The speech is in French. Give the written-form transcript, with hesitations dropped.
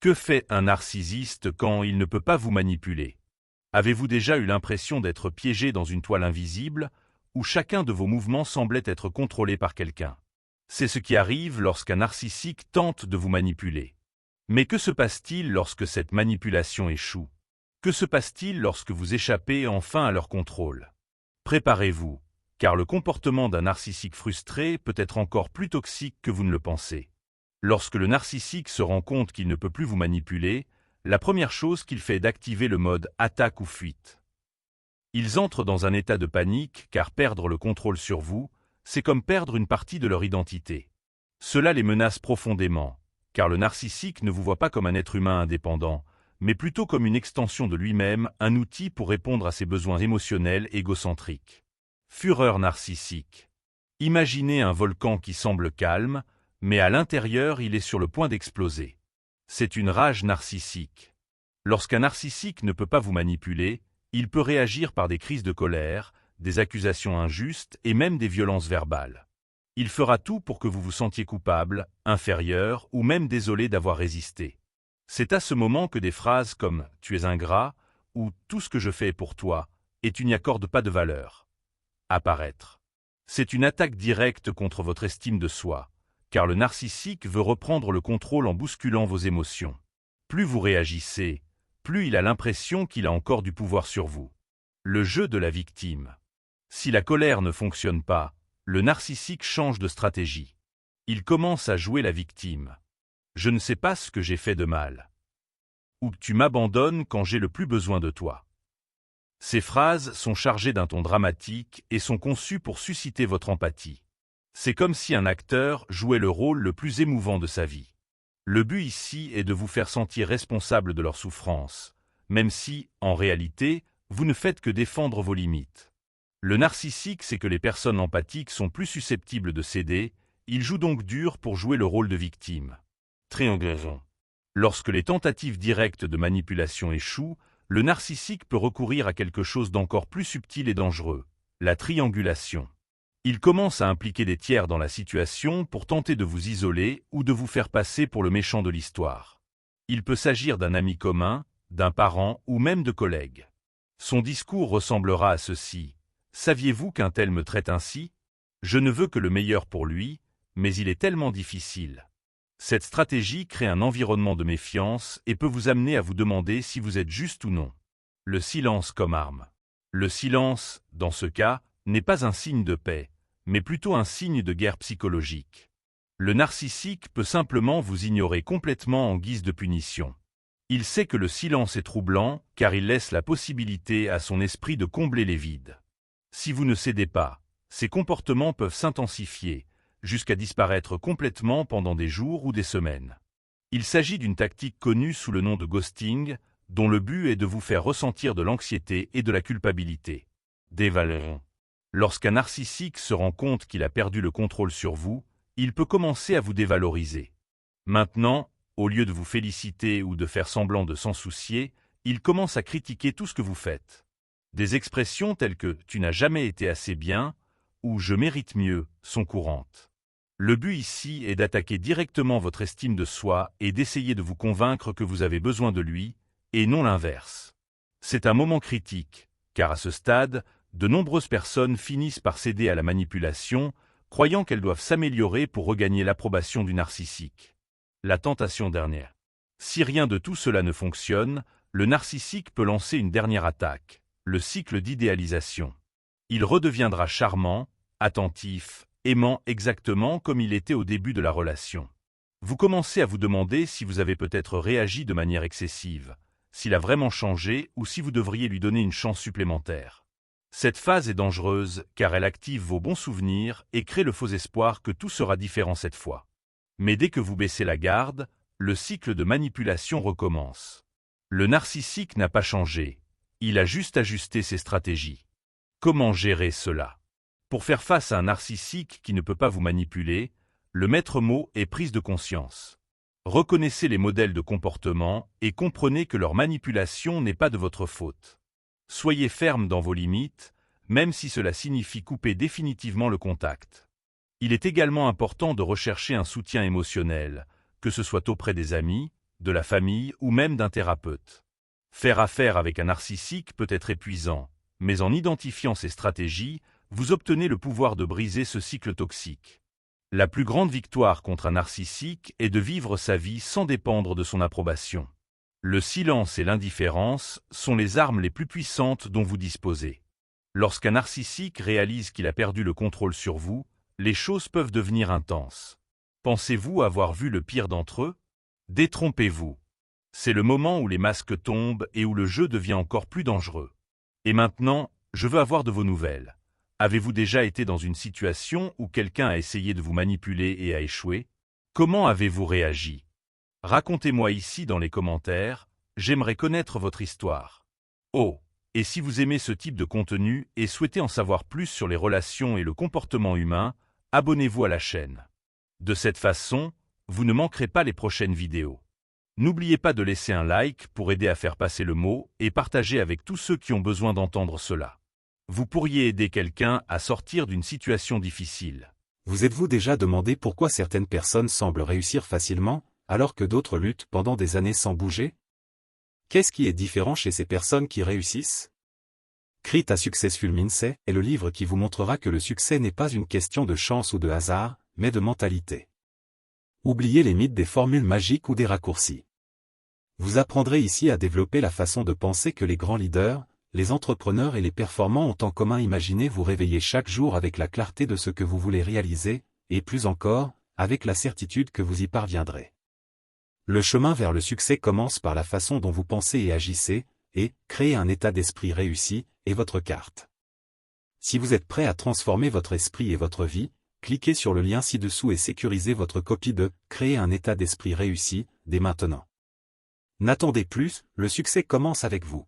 Que fait un narcissiste quand il ne peut pas vous manipuler? Avez-vous déjà eu l'impression d'être piégé dans une toile invisible, où chacun de vos mouvements semblait être contrôlé par quelqu'un? C'est ce qui arrive lorsqu'un narcissique tente de vous manipuler. Mais que se passe-t-il lorsque cette manipulation échoue? Que se passe-t-il lorsque vous échappez enfin à leur contrôle? Préparez-vous, car le comportement d'un narcissique frustré peut être encore plus toxique que vous ne le pensez. Lorsque le narcissique se rend compte qu'il ne peut plus vous manipuler, la première chose qu'il fait est d'activer le mode attaque ou fuite. Ils entrent dans un état de panique car perdre le contrôle sur vous, c'est comme perdre une partie de leur identité. Cela les menace profondément, car le narcissique ne vous voit pas comme un être humain indépendant, mais plutôt comme une extension de lui-même, un outil pour répondre à ses besoins émotionnels égocentriques. Fureur narcissique. Imaginez un volcan qui semble calme, mais à l'intérieur il est sur le point d'exploser. C'est une rage narcissique. Lorsqu'un narcissique ne peut pas vous manipuler, il peut réagir par des crises de colère, des accusations injustes et même des violences verbales. Il fera tout pour que vous vous sentiez coupable, inférieur ou même désolé d'avoir résisté. C'est à ce moment que des phrases comme « tu es ingrat » ou « tout ce que je fais est pour toi » et « tu n'y accordes pas de valeur » apparaître. C'est une attaque directe contre votre estime de soi, car le narcissique veut reprendre le contrôle en bousculant vos émotions. Plus vous réagissez, plus il a l'impression qu'il a encore du pouvoir sur vous. Le jeu de la victime. Si la colère ne fonctionne pas, le narcissique change de stratégie. Il commence à jouer la victime. Je ne sais pas ce que j'ai fait de mal. Ou tu m'abandonnes quand j'ai le plus besoin de toi. Ces phrases sont chargées d'un ton dramatique et sont conçues pour susciter votre empathie. C'est comme si un acteur jouait le rôle le plus émouvant de sa vie. Le but ici est de vous faire sentir responsable de leur souffrance, même si, en réalité, vous ne faites que défendre vos limites. Le narcissique sait que les personnes empathiques sont plus susceptibles de céder, il joue donc dur pour jouer le rôle de victime. Triangulaison. Lorsque les tentatives directes de manipulation échouent, le narcissique peut recourir à quelque chose d'encore plus subtil et dangereux, la triangulation. Il commence à impliquer des tiers dans la situation pour tenter de vous isoler ou de vous faire passer pour le méchant de l'histoire. Il peut s'agir d'un ami commun, d'un parent ou même de collègues. Son discours ressemblera à ceci. « Saviez-vous qu'un tel me traite ainsi? Je ne veux que le meilleur pour lui, mais il est tellement difficile. » Cette stratégie crée un environnement de méfiance et peut vous amener à vous demander si vous êtes juste ou non. Le silence comme arme. Le silence, dans ce cas, n'est pas un signe de paix, mais plutôt un signe de guerre psychologique. Le narcissique peut simplement vous ignorer complètement en guise de punition. Il sait que le silence est troublant car il laisse la possibilité à son esprit de combler les vides. Si vous ne cédez pas, ces comportements peuvent s'intensifier, jusqu'à disparaître complètement pendant des jours ou des semaines. Il s'agit d'une tactique connue sous le nom de ghosting, dont le but est de vous faire ressentir de l'anxiété et de la culpabilité. Dévalorant. Lorsqu'un narcissique se rend compte qu'il a perdu le contrôle sur vous, il peut commencer à vous dévaloriser. Maintenant, au lieu de vous féliciter ou de faire semblant de s'en soucier, il commence à critiquer tout ce que vous faites. Des expressions telles que « tu n'as jamais été assez bien » ou « je mérite mieux » sont courantes. Le but ici est d'attaquer directement votre estime de soi et d'essayer de vous convaincre que vous avez besoin de lui, et non l'inverse. C'est un moment critique, car à ce stade, de nombreuses personnes finissent par céder à la manipulation, croyant qu'elles doivent s'améliorer pour regagner l'approbation du narcissique. La tentation dernière. Si rien de tout cela ne fonctionne, le narcissique peut lancer une dernière attaque, le cycle d'idéalisation. Il redeviendra charmant, attentif, aimant exactement comme il était au début de la relation. Vous commencez à vous demander si vous avez peut-être réagi de manière excessive, s'il a vraiment changé ou si vous devriez lui donner une chance supplémentaire. Cette phase est dangereuse car elle active vos bons souvenirs et crée le faux espoir que tout sera différent cette fois. Mais dès que vous baissez la garde, le cycle de manipulation recommence. Le narcissique n'a pas changé, il a juste ajusté ses stratégies. Comment gérer cela? Pour faire face à un narcissique qui ne peut pas vous manipuler, le maître mot est prise de conscience. Reconnaissez les modèles de comportement et comprenez que leur manipulation n'est pas de votre faute. Soyez ferme dans vos limites, même si cela signifie couper définitivement le contact. Il est également important de rechercher un soutien émotionnel, que ce soit auprès des amis, de la famille ou même d'un thérapeute. Faire affaire avec un narcissique peut être épuisant, mais en identifiant ces stratégies, vous obtenez le pouvoir de briser ce cycle toxique. La plus grande victoire contre un narcissique est de vivre sa vie sans dépendre de son approbation. Le silence et l'indifférence sont les armes les plus puissantes dont vous disposez. Lorsqu'un narcissique réalise qu'il a perdu le contrôle sur vous, les choses peuvent devenir intenses. Pensez-vous avoir vu le pire d'entre eux? Détrompez-vous. C'est le moment où les masques tombent et où le jeu devient encore plus dangereux. Et maintenant, je veux avoir de vos nouvelles. Avez-vous déjà été dans une situation où quelqu'un a essayé de vous manipuler et a échoué? Comment avez-vous réagi? Racontez-moi ici dans les commentaires, j'aimerais connaître votre histoire. Oh, et si vous aimez ce type de contenu et souhaitez en savoir plus sur les relations et le comportement humain, abonnez-vous à la chaîne. De cette façon, vous ne manquerez pas les prochaines vidéos. N'oubliez pas de laisser un like pour aider à faire passer le mot et partager avec tous ceux qui ont besoin d'entendre cela. Vous pourriez aider quelqu'un à sortir d'une situation difficile. Vous êtes-vous déjà demandé pourquoi certaines personnes semblent réussir facilement, alors que d'autres luttent pendant des années sans bouger? Qu'est-ce qui est différent chez ces personnes qui réussissent? Create a Successful Mindset est le livre qui vous montrera que le succès n'est pas une question de chance ou de hasard, mais de mentalité. Oubliez les mythes des formules magiques ou des raccourcis. Vous apprendrez ici à développer la façon de penser que les grands leaders, les entrepreneurs et les performants ont en commun. Imaginez vous réveiller chaque jour avec la clarté de ce que vous voulez réaliser, et plus encore, avec la certitude que vous y parviendrez. Le chemin vers le succès commence par la façon dont vous pensez et agissez, et créer un état d'esprit réussi est votre carte. Si vous êtes prêt à transformer votre esprit et votre vie, cliquez sur le lien ci-dessous et sécurisez votre copie de « Créer un état d'esprit réussi » dès maintenant. N'attendez plus, le succès commence avec vous.